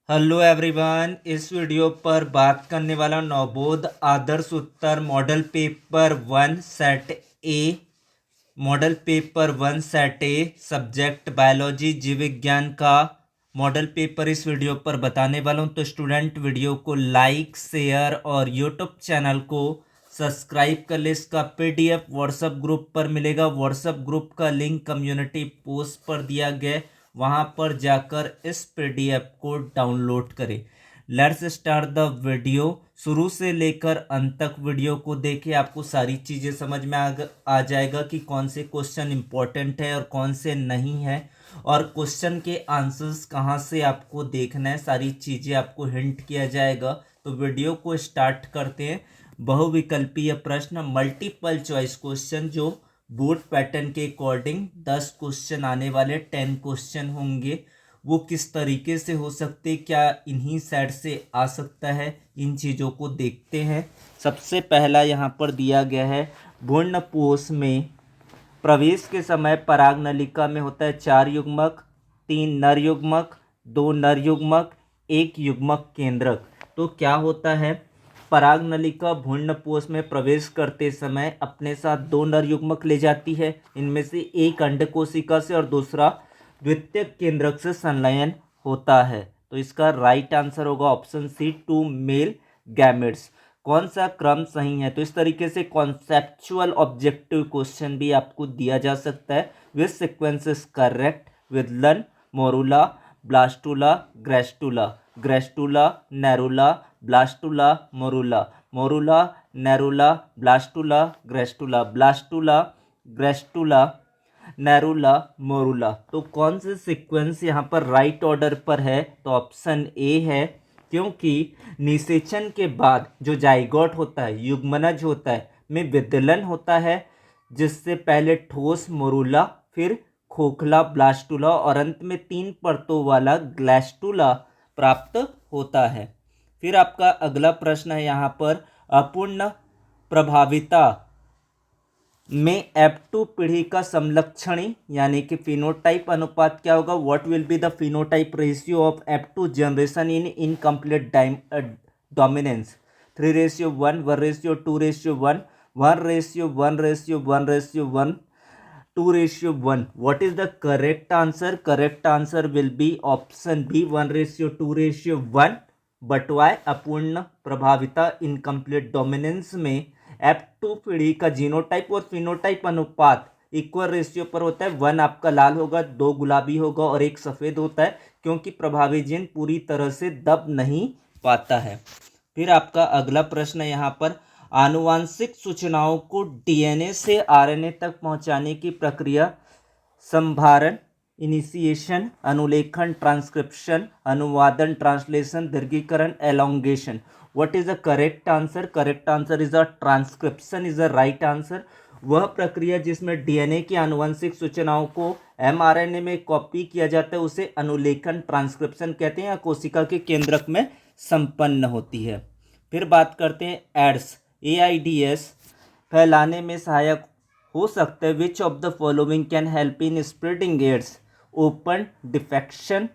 Hello everyone. इस video पर बात करने वाला नवबोध आदर्श उत्तर model paper one set A subject biology जीव विज्ञान का मॉडल पेपर इस वीडियो पर बताने वाला हूं। तो स्टूडेंट वीडियो को लाइक शेयर और यूट्यूब चैनल को सब्सक्राइब कर ले। इसका पीडीएफ व्हाट्सएप ग्रुप पर मिलेगा। व्हाट्सएप ग्रुप का लिंक कम्युनिटी पोस्ट पर दिया गया, वहां पर जाकर इस पीडीएफ को डाउनलोड करें। Let's start the video. शुरू से लेकर अंत तक वीडियो को देखें, आपको सारी चीज़ें समझ में आ जाएगा कि कौन से क्वेश्चन इंपॉर्टेंट है और कौन से नहीं है, और क्वेश्चन के आंसर्स कहाँ से आपको देखना है, सारी चीज़ें आपको हिंट किया जाएगा। तो वीडियो को स्टार्ट करते हैं। बहुविकल्पीय प्रश्न मल्टीपल चॉइस क्वेश्चन, जो बोर्ड पैटर्न के अकॉर्डिंग 10 क्वेश्चन आने वाले, 10 क्वेश्चन होंगे। वो किस तरीके से हो सकते, क्या इन्हीं साइड से आ सकता है, इन चीज़ों को देखते हैं। सबसे पहला यहाँ पर दिया गया है, भ्रूणपोष में प्रवेश के समय पराग नलिका में होता है 4 युग्मक, 3 नर युग्मक, 2 नर युग्मक, 1 युग्मक केंद्रक। तो क्या होता है, पराग नलिका भ्रूणपोष में प्रवेश करते समय अपने साथ 2 नर युग्मक ले जाती है। इनमें से एक अंड कोशिका से और दूसरा द्वितीयक केंद्रक से संलयन होता है। तो इसका राइट आंसर होगा ऑप्शन सी, 2 मेल गैमेट्स। कौन सा क्रम सही है? तो इस तरीके से कॉन्सेप्चुअल ऑब्जेक्टिव क्वेश्चन भी आपको दिया जा सकता है। Which sequence is correct? विदलन, morula, blastula, gastrula. Gastrula, neurula, blastula, morula. Morula, neurula, blastula, gastrula. Blastula, gastrula, neurula, morula. तो कौन से सीक्वेंस यहाँ पर राइट ऑर्डर पर है? तो ऑप्शन ए है, क्योंकि निषेचन के बाद जो जाइगोट होता है, युग्मनज होता है, में विदलन होता है, जिससे पहले ठोस मोरूला, फिर खोखला ब्लास्टूला और अंत में 3 परतों वाला ग्लास्टूला प्राप्त होता है। फिर आपका अगला प्रश्न है यहाँ पर, अपूर्ण प्रभाविता में F2 पीढ़ी का समलक्षणी यानी कि फिनोटाइप अनुपात क्या होगा? What will be the phenotype ratio of F2 generation in incomplete dominance? 3:1, 1:2:1, 1:1:1:1, 2:1. What is the correct answer? Correct answer will be option B, 1:2:1. But why? अपूर्ण प्रभाविता इनकम्प्लीट डोमिनेंस में F2 पीढ़ी का जीनोटाइप और फिनोटाइप अनुपात इक्वल रेशियो पर होता है। 1 आपका लाल होगा, 2 गुलाबी होगा और 1 सफ़ेद होता है, क्योंकि प्रभावी जीन पूरी तरह से दब नहीं पाता है। फिर आपका अगला प्रश्न है यहाँ पर, आनुवांशिक सूचनाओं को डीएनए से आरएनए तक पहुँचाने की प्रक्रिया संभारण, इनिशिएशन, अनुलेखन, ट्रांसक्रिप्शन, अनुवादन, ट्रांसलेशन, दीर्घीकरण, elongation. What is the correct answer? Correct answer is a transcription is the right answer. वह प्रक्रिया जिसमें डीएनए की आनुवंशिक सूचनाओं को एमआरएनए में कॉपी किया जाता है उसे अनुलेखन, ट्रांसक्रिप्शन कहते हैं, या कोशिका के केंद्रक में संपन्न होती है। फिर बात करते हैं एड्स, एआईडीएस फैलाने में सहायक हो सकते हैं। Which of the following can help in spreading AIDS? Open defecation,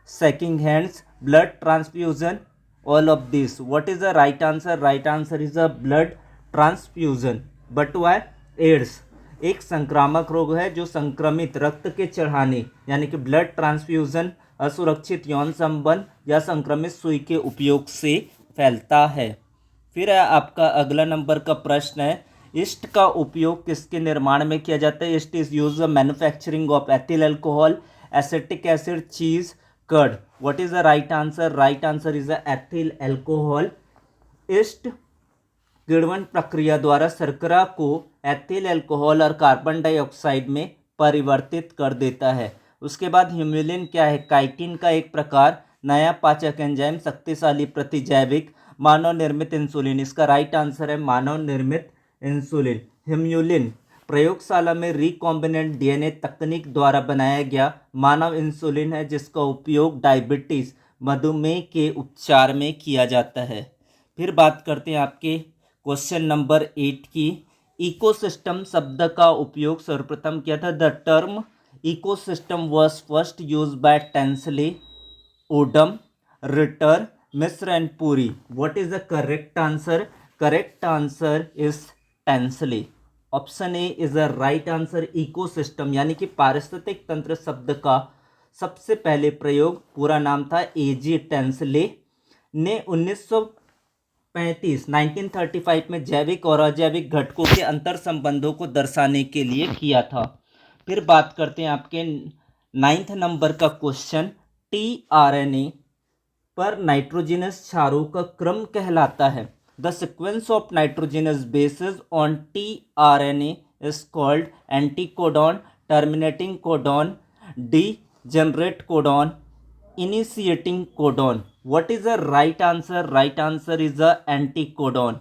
shaking hands, blood transfusion, all of this. What is the right answer? Right answer is a blood transfusion. But why? AIDS एक संक्रामक रोग है जो संक्रमित रक्त के चढ़ाने यानी कि ब्लड ट्रांसफ्यूजन, असुरक्षित यौन संबंध या संक्रमित सुई के उपयोग से फैलता है। फिर आपका अगला नंबर का प्रश्न है, ईस्ट का उपयोग किसके निर्माण में किया जाता है? Yeast is use manufacturing of ethyl alcohol, acetic acid, cheese, curd. What is the right answer? Right answer is the ethyl alcohol. Yeast किण्वन प्रक्रिया द्वारा शर्करा को एथिल अल्कोहल और कार्बन डाइऑक्साइड में परिवर्तित कर देता है। उसके बाद ह्यूमुलिन क्या है? काइटिन का एक प्रकार, नया पाचक एंजाइम, शक्तिशाली प्रतिजैविक, मानव निर्मित इंसुलिन। इसका राइट आंसर है मानव निर्मित इंसुलिन। ह्यूमुलिन प्रयोगशाला में रिकॉम्बिनेंट डीएनए तकनीक द्वारा बनाया गया मानव इंसुलिन है, जिसका उपयोग डायबिटीज, मधुमेह के उपचार में किया जाता है। फिर बात करते हैं आपके क्वेश्चन नंबर 8 की। इकोसिस्टम शब्द का उपयोग सर्वप्रथम किया था? The term ecosystem was first use by Tansley Odum, Ritter, Misra and Puri. What is the correct answer? Correct answer is Tansley. Option A is the right answer. Ecosystem यानी कि पारिस्थितिक तंत्र शब्द का सबसे पहले प्रयोग, पूरा नाम था एजी टेंसले ने 1935 में जैविक और अजैविक घटकों के अंतर संबंधों को दर्शाने के लिए किया था। फिर बात करते हैं आपके 9th नंबर का क्वेश्चन। टीआरएनए पर नाइट्रोजनस क्षारों का क्रम कहलाता है। The sequence of nitrogenous bases on tRNA is called anticodon, terminating codon, degenerate codon, initiating codon. What is the right answer? Right answer is the anticodon.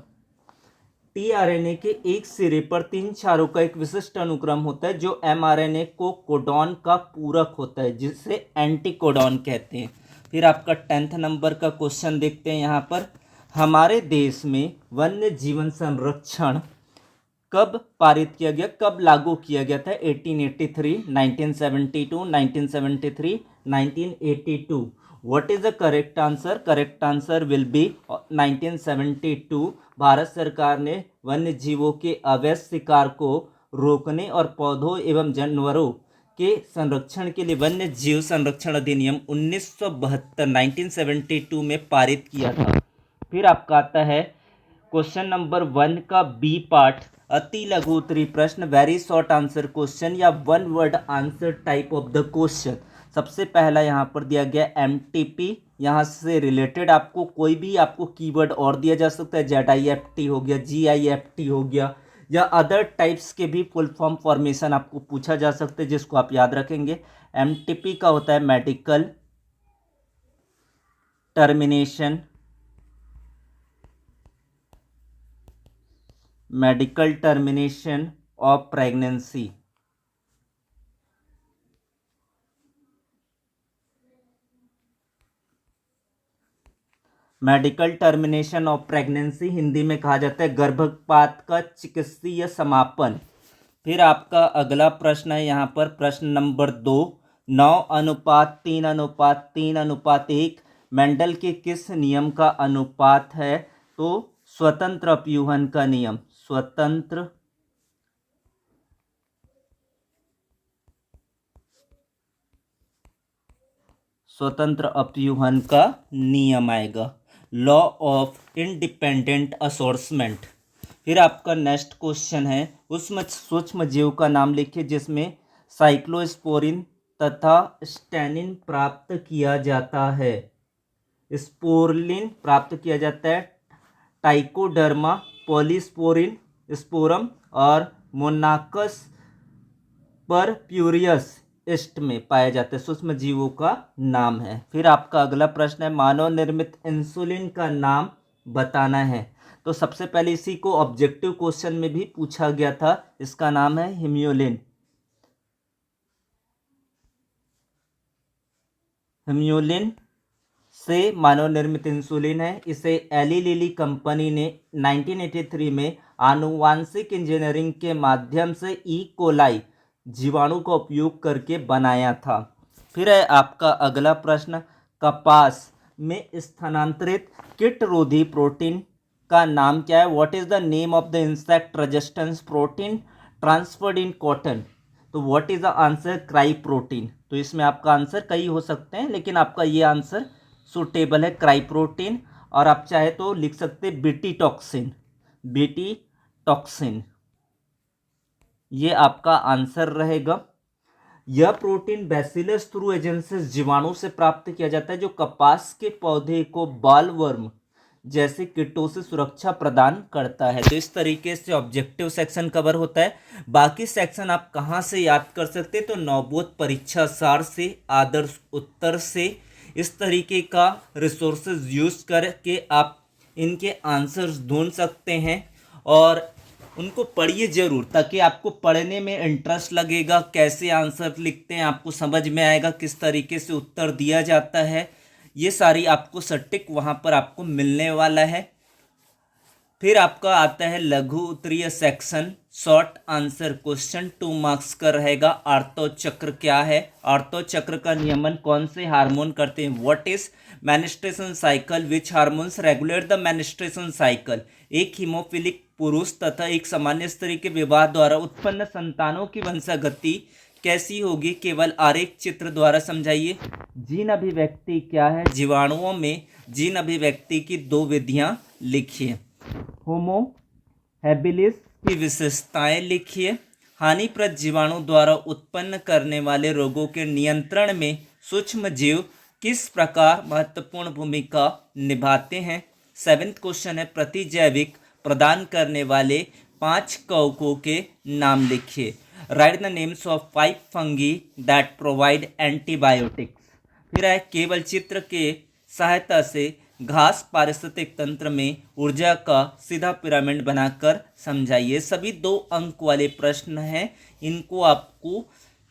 TRNA के एक सिरे पर 3 क्षारों का एक विशिष्ट अनुक्रम होता है जो एमआरएनए को कोडॉन का पूरक होता है, जिसे एंटीकोडॉन कहते हैं। फिर आपका 10th नंबर का क्वेश्चन देखते हैं यहाँ पर। हमारे देश में वन्य जीवन संरक्षण कब पारित किया गया, कब लागू किया गया था? 1883, 1972, 1973, 1982। What is the correct answer? Correct answer will be 1972। Bharat सरकार ने वन्य जीवों के अवैध शिकार को रोकने और पौधों एवं जानवरों के संरक्षण के लिए वन्य जीव संरक्षण अधिनियम 1972 1972 में पारित किया था। फिर आपका आता है क्वेश्चन नंबर 1 का बी पार्ट, अति लघु उत्तरीय प्रश्न, वेरी शॉर्ट आंसर क्वेश्चन या one word answer type of the question. सबसे पहला यहाँ पर दिया गया एमटीपी, यहाँ से रिलेटेड आपको कोई भी आपको कीवर्ड और दिया जा सकता है। ZIFT हो गया, GIFT हो गया, या अदर टाइप्स के भी फुल फॉर्म फॉर्मेशन आपको पूछा जा सकता है, जिसको आप याद रखेंगे। एमटीपी का होता है medical termination, medical termination of pregnancy. Medical termination of pregnancy Hindi में कहा जाता है गर्भपात का चिकित्सीय समापन। फिर आपका अगला प्रश्न है यहाँ पर प्रश्न नंबर 2, 9:3:3:1 मेंडल के किस नियम का अनुपात है? तो स्वतंत्र अपयूहन का नियम, स्वतंत्र अपयूहन का नियम आएगा। Law of independent assortment. फिर आपका नेक्स्ट क्वेश्चन है उष्म सूक्ष्म जीव का नाम लिखिए जिसमें साइक्लोस्पोरिन तथा स्टेनिन प्राप्त किया जाता है। स्पोरलिन प्राप्त किया जाता है, टाइकोडर्मा, पॉलीस्पोरिन, स्पोरम और मोनाकस पर प्यूरियस ईस्ट में पाए जाते हैं। सूक्ष्म जीवों का नाम है। फिर आपका अगला प्रश्न है मानव निर्मित इंसुलिन का नाम बताना है। तो सबसे पहले इसी को ऑब्जेक्टिव क्वेश्चन में भी पूछा गया था। इसका नाम है हिम्यूलिन। हिम्यूलिन से मानव निर्मित इंसुलिन है। इसे एली लिली कंपनी ने 1983 में आनुवांशिक इंजीनियरिंग के माध्यम से ई कोलाई जीवाणु का उपयोग करके बनाया था। फिर है आपका अगला प्रश्न, कपास में स्थानांतरित कीटरोधी प्रोटीन का नाम क्या है? What is the name of the insect resistance protein transferred in cotton? तो what is the answer? Cry protein. तो इसमें आपका आंसर कई हो सकते हैं, लेकिन आपका ये आंसर सुटेबल है क्राई प्रोटीन। और आप चाहे तो लिख सकते बीटी टॉक्सिन, बीटी टॉक्सिन, ये आपका आंसर रहेगा। यह प्रोटीन बैसिलस थ्रू एजेंसिस जीवाणु से प्राप्त किया जाता है जो कपास के पौधे को बालवर्म जैसे कीटों से सुरक्षा प्रदान करता है। तो इस तरीके से ऑब्जेक्टिव सेक्शन कवर होता है। बाकी सेक्शन आप कहाँ से याद कर सकते हैं? तो नवबोध परीक्षा सार से, आदर्श उत्तर से, इस तरीके का रिसोर्सेज यूज करके आप इनके आंसर्स ढूंढ सकते हैं और उनको पढ़िए ज़रूर, ताकि आपको पढ़ने में इंटरेस्ट लगेगा। कैसे आंसर लिखते हैं आपको समझ में आएगा, किस तरीके से उत्तर दिया जाता है, ये सारी आपको सटीक वहाँ पर आपको मिलने वाला है। फिर आपका आता है लघु उत्तरीय section, short answer question, 2 marks का रहेगा। आर्तो चक्र क्या है, आर्तो चक्र का नियमन कौन से हार्मोन करते हैं, what is menstruation cycle, which hormones regulate the menstruation cycle. एक हीमोफिलिक पुरुष तथा एक सामान्य स्त्री के विवाह द्वारा उत्पन्न संतानों की वंशागति कैसी होगी, केवल आरेख चित्र द्वारा समझाइए। जीन अभिव्यक्ति क्या है, जीवाणुओं में जीन अभिव्यक्ति की 2 विधियां लिखिए। होमो हैबिलिस की विशेषताएं लिखिए। हानिप्रद जीवाणु द्वारा उत्पन्न करने वाले रोगों के नियंत्रण में सूक्ष्म जीव किस प्रकार महत्वपूर्ण भूमिका निभाते हैं। 7th क्वेश्चन है प्रतिजैविक प्रदान करने वाले 5 कवकों के नाम लिखिए। Right the names of 5 fungi that provide antibiotics. फिर है केवल चित्र के सहायता से घास पारिस्थितिक तंत्र में ऊर्जा का सीधा पिरामिड बनाकर समझाइए। सभी 2 अंक वाले प्रश्न हैं, इनको आपको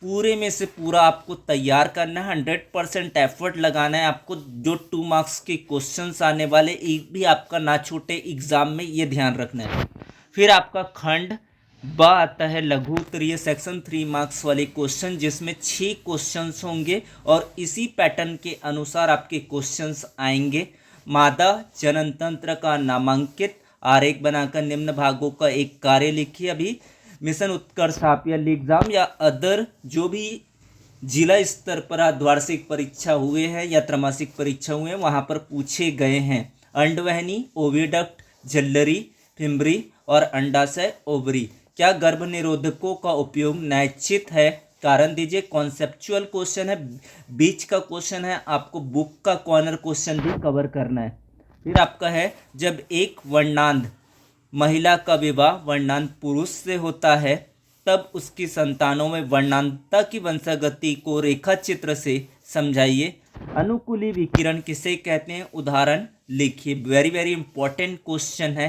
पूरे में से पूरा आपको तैयार करना है, 100% एफर्ट लगाना है आपको। जो 2 मार्क्स के क्वेश्चंस आने वाले एक भी आपका ना छूटे एग्जाम में, ये ध्यान रखना है। फिर आपका खंड ब आता है लघु उत्तरीय सेक्शन, 3 मार्क्स वाले क्वेश्चन, जिसमें 6 क्वेश्चंस होंगे और इसी पैटर्न के अनुसार आपके क्वेश्चंस आएंगे। मादा जनन तंत्र का नामांकित आरेख बनाकर निम्न भागों का एक कार्य लिखिए। अभी मिशन उत्कर्ष आप या एग्जाम या अदर जो भी जिला स्तर पर अर्धवार्षिक परीक्षा हुए हैं या त्रैमासिक परीक्षा हुए हैं, वहाँ पर पूछे गए हैं। अंडवहनी, ओविडक्ट, झल्लरी, फिम्बरी और अंडाशय ओवरी क्या गर्भ निरोधकों का उपयोग नैच्छिक है, कारण दीजिए। कॉन्सेप्चुअल क्वेश्चन है, बीच का क्वेश्चन है, आपको बुक का कॉर्नर क्वेश्चन भी कवर करना है। फिर आपका है जब एक वर्णांध महिला का विवाह वर्णांध पुरुष से होता है तब उसकी संतानों में वर्णांधता की वंशागति को रेखा चित्र से समझाइए। अनुकूली विकिरण किसे कहते हैं, उदाहरण लिखिए। वेरी वेरी इंपॉर्टेंट क्वेश्चन है।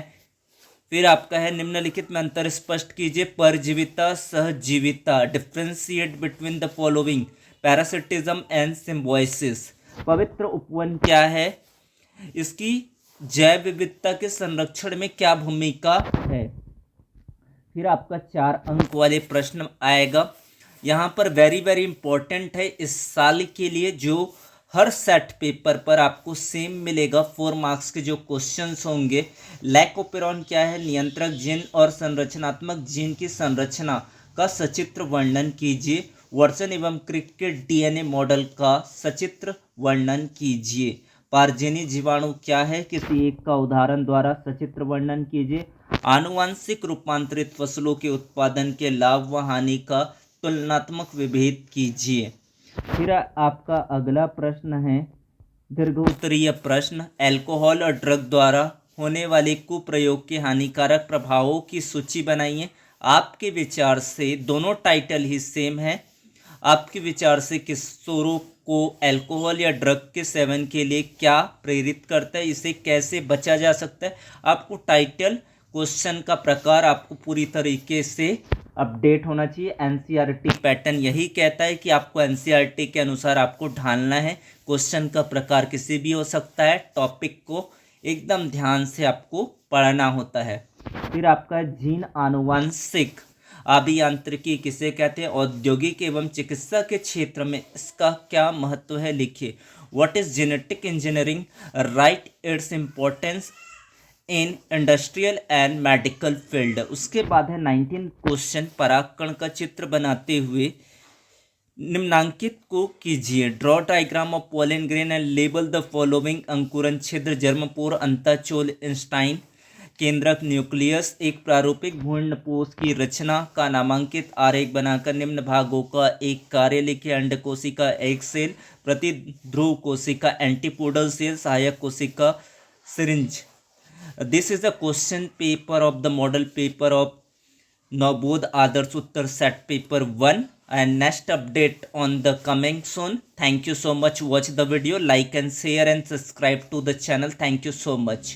फिर आपका है निम्नलिखित में अंतर स्पष्ट कीजिए। परजीविता सहजीविता, differentiate between the following, parasitism and symbiosis. पवित्र उपवन क्या है, इसकी जैव विविधता के संरक्षण में क्या भूमिका है। फिर आपका 4 अंक वाले प्रश्न आएगा। यहाँ पर वेरी वेरी इंपॉर्टेंट है इस साल के लिए, जो हर सेट पेपर पर आपको सेम मिलेगा। 4 मार्क्स के जो क्वेश्चंस होंगे। लैकोपेरॉन क्या है, नियंत्रक जीन और संरचनात्मक जीन की संरचना का सचित्र वर्णन कीजिए। वर्सन एवं क्रिक के डीएनए मॉडल का सचित्र वर्णन कीजिए। पारजीनी जीवाणु क्या है, किसी एक का उदाहरण द्वारा सचित्र वर्णन कीजिए। आनुवांशिक रूपांतरित फसलों के उत्पादन के लाभ व हानि का तुलनात्मक विभेद कीजिए। फिर आपका अगला प्रश्न है दीर्घोत्तरीय प्रश्न। अल्कोहल और ड्रग द्वारा होने वाले कुप्रयोग के हानिकारक प्रभावों की सूची बनाइए। आपके विचार से दोनों टाइटल ही सेम है। आपके विचार से किशोरों को अल्कोहल या ड्रग के सेवन के लिए क्या प्रेरित करता है, इसे कैसे बचा जा सकता है। आपको टाइटल, क्वेश्चन का प्रकार आपको पूरी तरीके से अपडेट होना चाहिए। एनसीईआरटी पैटर्न यही कहता है कि आपको एनसीईआरटी के अनुसार आपको ढालना है। क्वेश्चन का प्रकार किसी भी हो सकता है, टॉपिक को एकदम ध्यान से आपको पढ़ना होता है। फिर आपका जीन आनुवांशिक अभियांत्रिकी किसे कहते हैं, औद्योगिक एवं चिकित्सा के क्षेत्र में इसका क्या महत्व है, लिखिए। What is genetic engineering, right its importance in industrial and medical field. उसके बाद है 19 क्वेश्चन, परागकण का चित्र बनाते हुए निम्नांकित को कीजिए। Draw diagram of pollen grain and label the following. अंकुरन छिद्र, जर्मपोर, अंताचोल, इंस्टाइन, केंद्रक, न्यूक्लियस। एक प्रारूपिक भ्रूणपोष की रचना का नामांकित आरेख बनाकर निम्न भागों का एक कार्य लिखिए। अंड कोशिका एग सेल, प्रतिध्रुव कोशिका एंटीपोडल सेल, सहायक कोशिका syringe. This is the question paper of the model paper of Navod Adarsh Uttar set paper 1, and next update on the coming soon. Thank you so much. Watch the video, like and share and subscribe to the channel. Thank you so much.